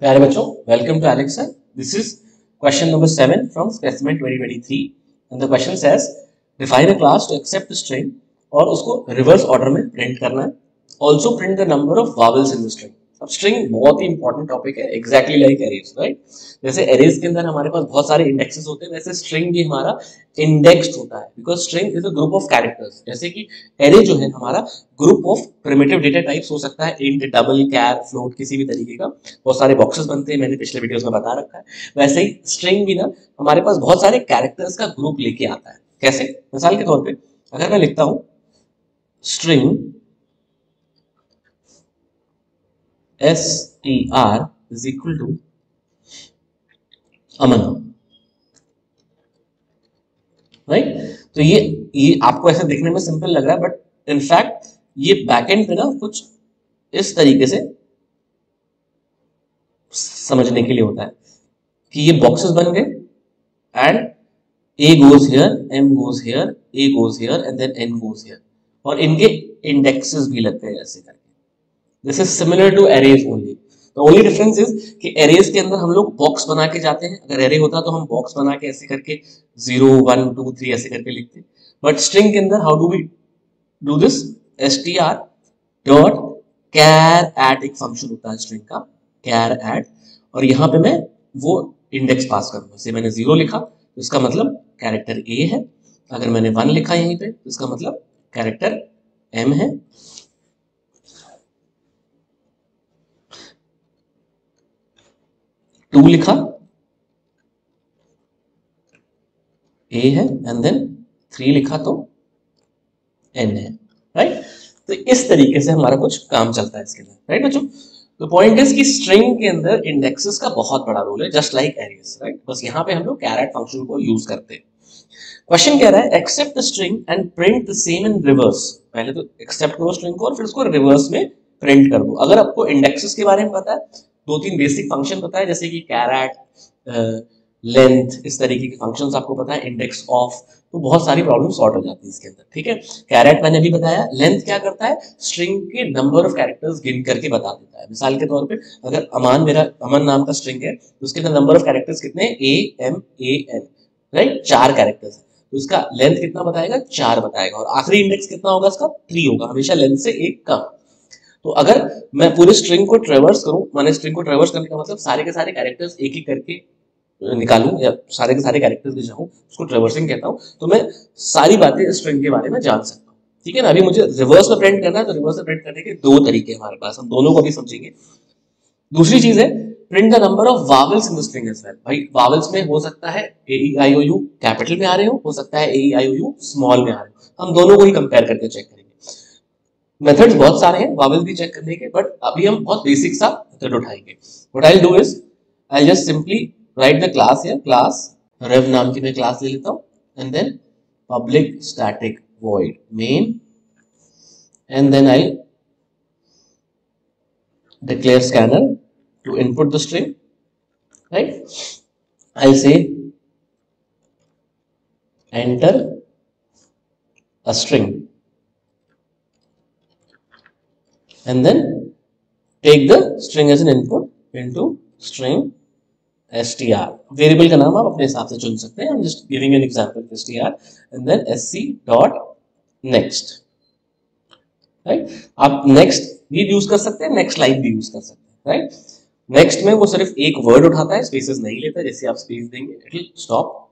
प्यारे बच्चों, welcome to Alex sir. This is question number 7 from specimen 2023 and the question says define a class to accept string और उसको reverse order में print करना है। Also print the number of vowels in the string. अब string बहुत ही important topic है, exactly like arrays, right. जैसे एरेज के अंदर हमारे पास बहुत सारे इंडेक्सेस होते हैं, वैसे स्ट्रिंग भी हमारा इंडेक्स्ड होता है, because string is a group of characters. जैसे कि एरे जो है हमारा group of primitive data types हो सकता है, इंट, डबल, कैर, फ्लोट, किसी भी तरीके का। बहुत सारे बॉक्सेस बनते हैं, मैंने पिछले वीडियोस में बता रखा है। वैसे ही स्ट्रिंग भी ना हमारे पास बहुत सारे कैरेक्टर्स का ग्रुप लेके आता है। कैसे? मिसाल के तौर पे अगर मैं लिखता हूं string str is equal to Aman, right. तो ये आपको ऐसे देखने में सिंपल लग रहा है, बट इनफैक्ट ये बैकएंड पे ना कुछ इस तरीके से समझने के लिए होता है कि ये बॉक्सेस बन गए and A goes here, M goes here, A goes here, and then N goes here. और इनके इंडेक्सेस भी लगते हैं ऐसे करके। This is similar to arrays only. The only difference is कि एरेज के अंदर हम लोग बॉक्स बना के जाते हैं। अगर एरे होता तो हम बॉक्स बना के ऐसे करके 0 1 2 3 ऐसे करके लिखते। बट स्ट्रिंग के अंदर how do we do this? str dot char at एक फंक्शन होता है स्ट्रिंग का, कैर एट, और यहाँ पे मैं वो इंडेक्स पास करूंगा। जैसे मैंने 0 लिखा तो इसका मतलब कैरेक्टर ए है। अगर मैंने 1 लिखा यहीं पे तो इसका मतलब कैरेक्टर एम है। टू लिखा ए है, एंड देन 3 लिखा तो एन है, राइट। तो इस तरीके से हमारा कुछ काम चलता है इसके अंदर, राइट बच्चों। तो पॉइंट इज कि स्ट्रिंग के अंदर इंडेक्सेस का बहुत बड़ा रोल है, जस्ट लाइक एरेज, राइट। बस यहाँ पे हम लोग कैरेट फंक्शन को यूज करते हैं। क्वेश्चन कह रहा है accept the string and print the same in reverse. पहले तो एक्सेप्ट करो स्ट्रिंग को और फिर उसको रिवर्स में प्रिंट कर दो। अगर आपको इंडेक्सेस के बारे में पता है, 2-3 बेसिक फंक्शन पता है, जैसे कि कैरेट, लेंथ, इस तरीके के फंक्शंस आपको पता है, इंडेक्स ऑफ, तो बहुत सारी प्रॉब्लम सॉर्ट हो जाती है इसके अंदर, ठीक है। कैरेट मैंने भी बताया। लेंथ क्या करता है? स्ट्रिंग के नंबर ऑफ कैरेक्टर्स गिन करके बता देता है। मिसाल के तौर पे अगर अमन नाम का स्ट्रिंग है तो उसके अंदर नंबर ऑफ कैरेक्टर्स कितने हैं? AMAN, राइट, 4 कैरेक्टर्स है। तो इसका लेंथ कितना बताएगा? 4 बताएगा। और आखिरी इंडेक्स कितना होगा इसका? 3 होगा, हमेशा लेंथ से एक कम। तो अगर मैं पूरे स्ट्रिंग को ट्रेवर्स करूं, माने स्ट्रिंग को ट्रेवर्स करने का मतलब सारे के सारे कैरेक्टर्स एक एक करके निकालूं या सारे के सारे कैरेक्टर्स भी चाहूं, उसको ट्रेवर्सिंग कहता हूं। तो मैं सारी बातें स्ट्रिंग के बारे में जान सकता हूं, ठीक है ना। अभी मुझे रिवर्स में प्रिंट करना है, तो रिवर्स में प्रिंट करने के 2 तरीके हमारे पास, हम दोनों को भी समझेंगे। दूसरी चीज है print the number of vowels in the string as well. भाई वावल्स में हो सकता है AEIOU कैपिटल में आ रहे हो सकता है AEIOU स्मॉल में आ रहे हो। हम दोनों को ही कंपेयर करके चेक करेंगे। मेथड्स बहुत सारे हैं वावल्स भी चेक करने के, बट अभी हम बहुत बेसिक सा मेथड उठाएंगे। What I will do is I just simply write the class here, class rev नाम की मैं क्लास ले लेता हूं and then public static void main and then I declare scanner to input the string, right. I'll say enter a string and then take the string as an input into string str। Variable का नाम आप अपने हिसाब से चुन सकते हैं। I'm just giving an example str and then sc dot next, right. आप नेक्स्ट भी यूज कर सकते हैं, नेक्स्ट लाइन भी यूज कर सकते हैं, राइट। नेक्स्ट में वो सिर्फ एक वर्ड उठाता है, स्पेसेस नहीं लेता। जैसे आप स्पेस देंगे इट विल स्टॉप।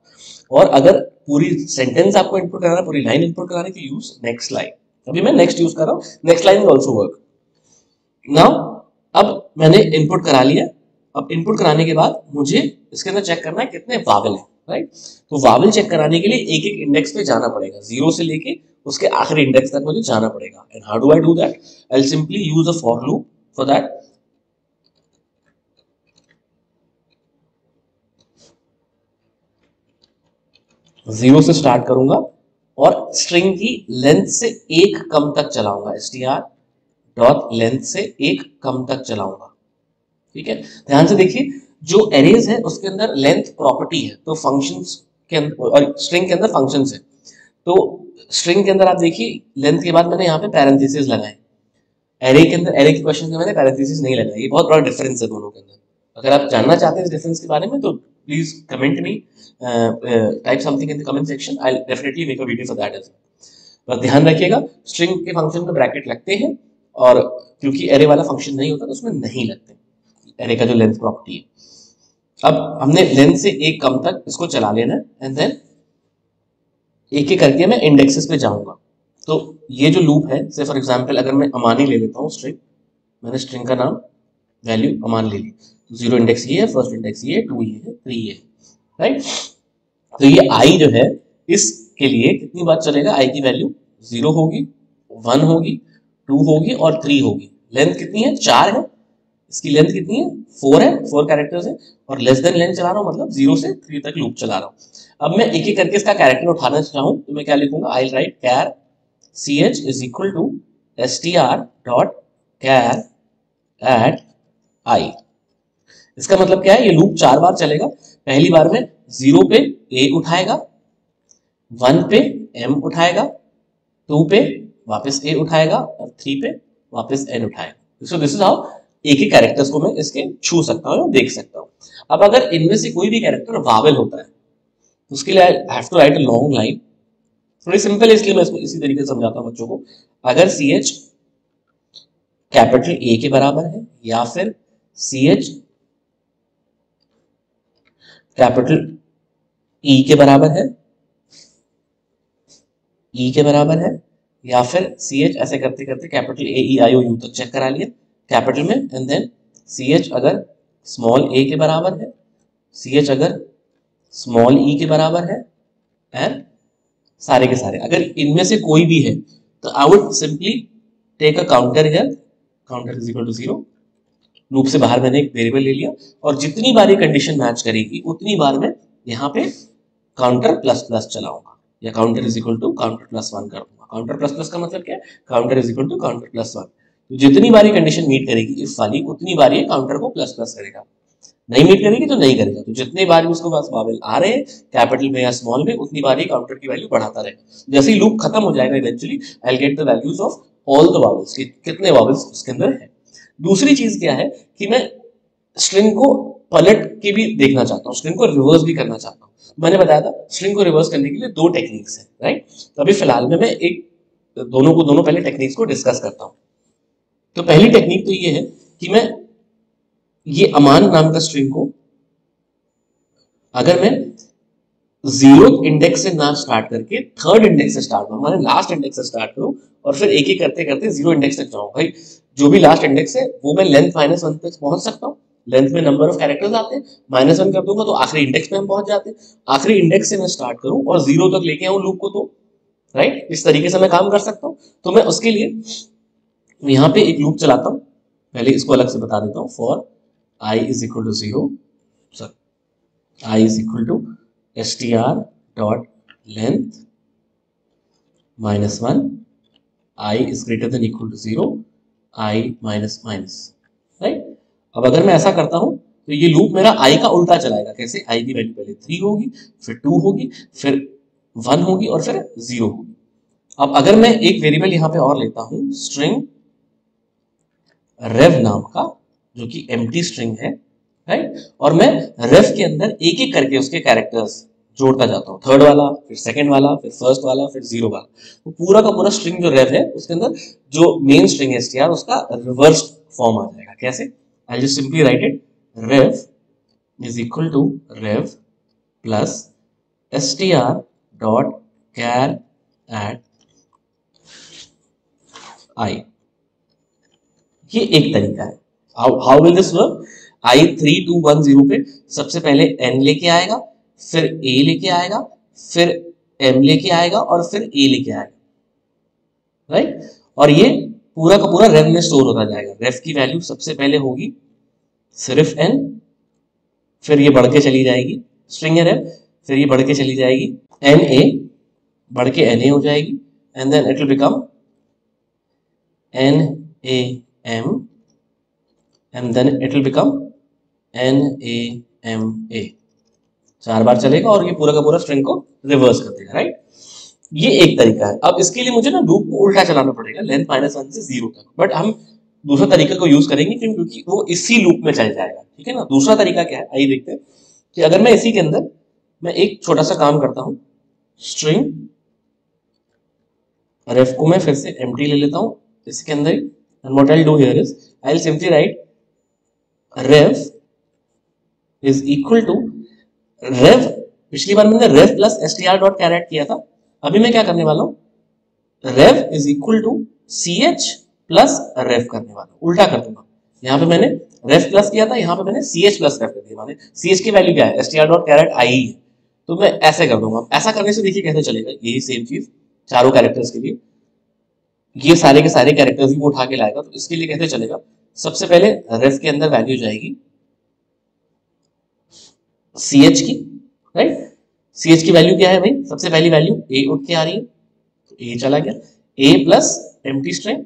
और अगर पूरी सेंटेंस आपको इनपुट कराना है, पूरी लाइन इनपुट कराने की, यूज नेक्स्ट लाइन। अभी मैं नेक्स्ट यूज कर रहा हूं, next line will also work. Now अब मैंने इनपुट करा लिया। अब इनपुट कराने के बाद मुझे इसके अंदर चेक करना है कितने वावल है, राइट। तो वावल चेक कराने के लिए एक एक इंडेक्स पे जाना पड़ेगा, 0 से लेके उसके आखिरी इंडेक्स तक मुझे जाना पड़ेगा। And how do I do that? I will simply use a for loop for that. Zero से स्टार्ट करूंगा और स्ट्रिंग की लेंथ से एक कम तक चलाऊंगा, str डॉट लेंथ से एक कम तक चलाऊंगा, ठीक है। ध्यान से देखिए, जो एरेज है उसके अंदर लेंथ प्रॉपर्टी है, तो फंक्शंस के अंदर और स्ट्रिंग के अंदर फंक्शंस है। तो स्ट्रिंग के अंदर आप देखिए लेंथ के बाद मैंने यहाँ पे पैरेंथेसिस लगाए। एरे के अंदर, एरे के क्वेश्चन में मैंने पैरेंथेसिस नहीं लगाई। ये बहुत बड़ा डिफरेंस है दोनों के अंदर। अगर आप जानना चाहते हैं इस डिफरेंस के बारे में तो please comment me, type something in the comment section, I will definitely make a video for that as well. पर ध्यान रखिएगा स्ट्रिंग के फंक्शन में ब्रैकेट लगते हैं, और क्योंकि एरे वाला फंक्शन नहीं होता तो उसमें नहीं लगते एरे का जो लेंथ प्रॉपर्टी है। अब हमने लेंथ से एक कम तक इसको चला लेना है, एंड देन एक एक करके मैं इंडेक्सेस पे जाऊंगा। तो ये जो लूप है, से फॉर एग्जांपल अगर मैं अमानी ले लेता हूँ स्ट्रिंग, मैंने स्ट्रिंग का नाम वैल्यू अमान ले ली, तो 0 इंडेक्स ये है, फर्स्ट इंडेक्स ये है, 2 ये है, 3 ये है, राइट। तो ये आई जो है इसके लिए कितनी बार चलेगा, आई की वैल्यू 0 होगी, 1 होगी, 2 होगी और 3 होगी। लेंथ कितनी है, 4 है, इसकी लेंथ कितनी है, 4 है, 4 कैरेक्टर्स है, और लेस देन लेंथ चला रहा हूँ, मतलब 0 से 3 तक लूप चला रहा हूँ। अब मैं एक एक करके इसका कैरेक्टर उठाना चाहूँ तो मैं क्या लिखूंगा, I write char ch is equal to str dot char at i. इसका मतलब क्या है, ये लूप 4 बार चलेगा। पहली बार में 0 पे a उठाएगा, 1 पे m उठाएगा, 2 पे वापस a उठाएगा, और 3 पे वापस n उठाएगा। सो दिस इज हाउ एक ही कैरेक्टर्स को मैं इसके छू सकता हूँ, देख सकता हूँ। अब अगर इनमें से कोई भी कैरेक्टर वावेल होता है तो उसके लिए I have to write a long line. थोड़ी सिंपल है इसलिए मैं इसको इसी तरीके से समझाता हूँ बच्चों को। अगर ch कैपिटल A के बराबर है, या फिर ch कैपिटल E के बराबर है, E के बराबर है, या फिर ch ऐसे करते करते capital A E I O U तक चेक करा लिया कैपिटल में, एंड देन ch अगर स्मॉल a के बराबर है, ch अगर स्मॉल e के बराबर है, एंड सारे के सारे अगर इनमें से कोई भी है तो I would simply take a counter here, counter is equal to 0। Loop से बाहर मैंने एक वेरिएबल ले लिया, और जितनी बार ये कंडीशन मैच करेगी उतनी बार मैं यहाँ पे काउंटर प्लस प्लस चलाऊंगा, या counter is equal to counter plus 1 कर दूंगा। काउंटर प्लस प्लस का मतलब क्या है, counter is equal to counter plus 1। तो जितनी बार ये कंडीशन मीट करेगी इफ वाली, उतनी बार ये काउंटर को प्लस प्लस करेगा। नहीं मीट करेगी तो नहीं करेगा। तो जितने बार भी उसको पास वावेल आ रहे हैं कैपिटल में या स्मॉल में, उतनी बार ही काउंटर की वैल्यू बढ़ाता रहेगा। जैसे ही लूप खत्म हो जाएगा eventually I will get the values of all the vowels, कितने वावेल्स उसके अंदर है। दूसरी चीज क्या है कि मैं स्ट्रिंग को पलट के भी देखना चाहता हूँ, स्ट्रिंग को रिवर्स भी करना चाहता हूँ। मैंने बताया था स्ट्रिंग को रिवर्स करने के लिए 2 टेक्निक्स है, राइट। तो अभी फिलहाल में मैं दोनों पहले टेक्निक्स को डिस्कस करता हूँ। तो पहली टेक्निक तो ये है कि मैं ये अमान नाम का स्ट्रिंग को अगर मैं 0 इंडेक्स से ना स्टार्ट करके 3rd इंडेक्स से स्टार्ट करूं, माने लास्ट इंडेक्स से स्टार्ट करूं, और फिर एक एक करते करते 0 इंडेक्स तक जाऊं। भाई जो भी लास्ट इंडेक्स है वो मैं लेंथ -1 तक पहुंच सकता हूं। लेंथ में नंबर ऑफ कैरेक्टर्स आते हैं, -1 कर दूंगा तो आखिरी इंडेक्स पे हम पहुंच जाते हैं। आखिरी इंडेक्स से मैं स्टार्ट करूं और 0 तक लेके आऊं लूप को, तो राइट इस तरीके से मैं काम कर सकता हूं। तो मैं उसके लिए यहाँ पे एक लूप चलाता हूँ, पहले इसको अलग से बता देता हूँ। For i is equal to 0, i is equal to str dot length -1, i is greater than equal to 0, i minus minus, right। अब अगर मैं ऐसा करता हूं तो ये लूप मेरा i का उल्टा चलाएगा। कैसे, i की वैल्यू पहले 3 होगी, फिर 2 होगी, फिर 1 होगी और फिर 0 होगी। अब अगर मैं एक वेरिएबल यहां पे और लेता हूं स्ट्रिंग rev नाम का, जो कि एम्प्टी स्ट्रिंग है, राइट, और मैं रेफ के अंदर एक एक करके उसके कैरेक्टर्स जोड़ता जाता हूँ। 3rd वाला, फिर 2nd वाला, फिर 1st वाला, फिर 0 वाला। तो पूरा का पूरा स्ट्रिंग जो रेफ है उसके अंदर जो मेन स्ट्रिंग है str, उसका रिवर्स फॉर्म आ जाएगा। कैसे, I just simply write it, ref is equal to ref plus str dot char at i. ये एक तरीका है। How will this work, i 3 2 1 0 पे सबसे पहले n लेके आएगा, फिर a लेके आएगा, फिर m लेके आएगा और फिर a लेके आएगा, राइट। और ये पूरा का पूरा रेफ में स्टोर होता जाएगा। रेफ की वैल्यू सबसे पहले होगी सिर्फ n, फिर ये बढ़ के चली जाएगी, स्ट्रिंग है रेफ, फिर ये बढ़ के चली जाएगी na, बढ़ के na हो जाएगी, and then it will become nam, and then it will become NAMA। 4 बार चलेगा और ये पूरा का पूरा स्ट्रिंग को रिवर्स कर देगा, राइट। ये एक तरीका है। अब इसके लिए मुझे ना लूप को उल्टा चलाना पड़ेगा, लेंथ -1 से 0 तक। बट हम दूसरा तरीका को यूज करेंगे क्योंकि वो इसी लूप में चल जाएगा, ठीक है ना। दूसरा तरीका क्या है, आइए देखते हैं कि अगर मैं इसी के अंदर मैं एक छोटा सा काम करता हूं, स्ट्रिंग रेफ को मैं फिर से एम्प्टी ले लेता हूं इसके अंदर ही, and what I will do here is I will simply write ref is equal to ref. पिछली बार मैंने ref plus str dot char at किया था, अभी मैं क्या करने वाला हूं, ref is equal to ch plus ref करने वाला हूं, उल्टा कर दूंगा। यहाँ पे मैंने रेफ प्लस किया था, यहाँ पे मैंने ch प्लस रेफ कर दिया। माने ch की वैल्यू क्या है, str डॉट कैरेट आई है, तो मैं ऐसे कर दूंगा। ऐसा करने से देखिए कैसे चलेगा, यही सेम चीज चारों कैरेक्टर्स के लिए, ये सारे के सारे कैरेक्टर्स भी वो उठा के लाएगा। तो इसके लिए कैसे चलेगा, सबसे पहले रेफ के अंदर वैल्यू जाएगी ch की, राइट। ch की वैल्यू क्या है भाई, सबसे पहली वैल्यू a उठ के आ रही है, तो a चला गया, a plus empty string,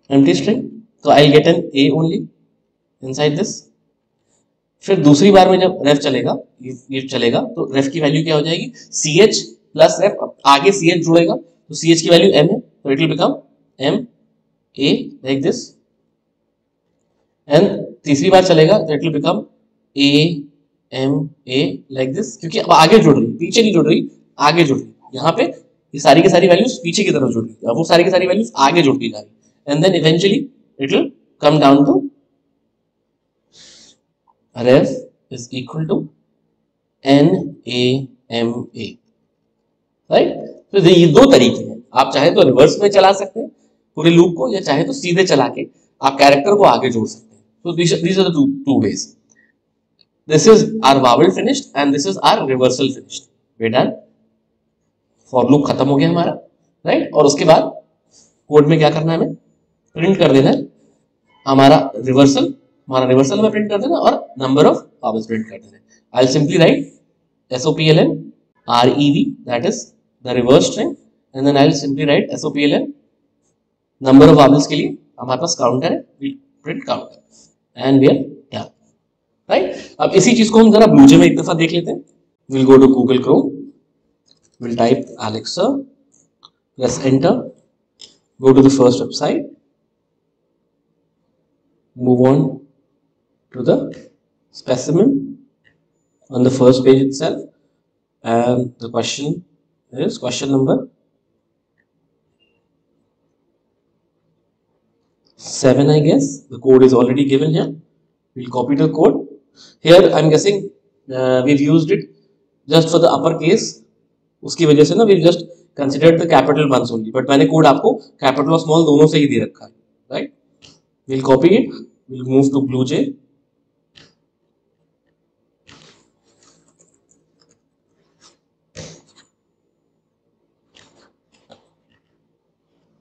empty string, तो I get an a only inside this. फिर दूसरी बार में जब रेफ चलेगा, ये चलेगा, तो रेफ की वैल्यू क्या हो जाएगी, ch प्लस रेफ, आगे ch जुड़ेगा तो ch की वैल्यू m है, तो it will become m a like this. And तीसरी बार चलेगा तो it will become a m a like this, क्योंकि अब आगे जुड़ रही, पीछे नहीं जुड़ रही, आगे जुड़ रही। यहाँ पे ये सारी की सारी वैल्यूज पीछे की तरफ जुड़ रही, अब वो सारी की सारी वैल्यूज आगे जुड़ती जा रही, and then eventually it will come down to ref is equal to NAMA, right. तो ये दो तरीके हैं, आप चाहे तो रिवर्स में चला सकते हैं पूरे लूप को, या चाहे तो सीधे चला के आप कैरेक्टर को आगे जोड़ सकते हैं। तो these are the two ways. This is our vowel finished and this is our reversal finished. We done. For loop खत्म हो गया हमारा, राइट। और उसके बाद कोड में क्या करना है, हमें प्रिंट कर देना है हमारा रिवर्सल में प्रिंट कर देना, और नंबर ऑफ वावल्स प्रिंट कर देना। I will simply write SOPLN REV, that is the reverse string, and then I will simply write SOPLN number of vowels के लिए हमारे पास काउंटर है, we print counter, and we are done, right. अब इसी चीज को हम जरा ब्लूजे में एक दफा देख लेते हैं। Will go to Google Chrome, will type Alexa, press enter, go to the first website, move on to the specimen on the first page itself, and the question is question number 7, I guess. The code is already given here. We'll copy the code. Here I'm guessing we've used it just for the uppercase, उसकी वजह से ना we've just considered the capital ones only, but मैंने code आपको capital और small दोनों से ही दे रखा है, right. We'll copy it, we'll move to BlueJ,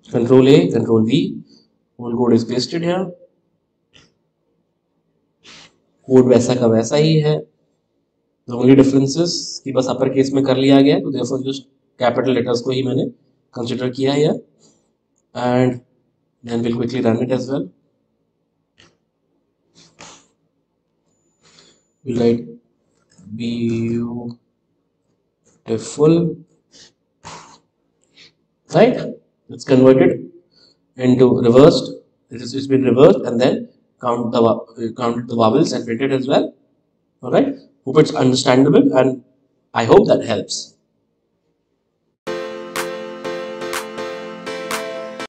Control A, Control V, whole code is pasted here. Code वैसा का वैसा ही है, the only differences कि बस अपर केस में कर लिया गया है, तो therefore just कैपिटल लेटर्स को ही मैंने कंसिडर किया है, and then we'll quickly run it as well. We'll write beautiful, right? It's converted into reversed. It's been reversed, and then counted the vowels and printed as well. All right. Hope it's understandable, and I hope that helps.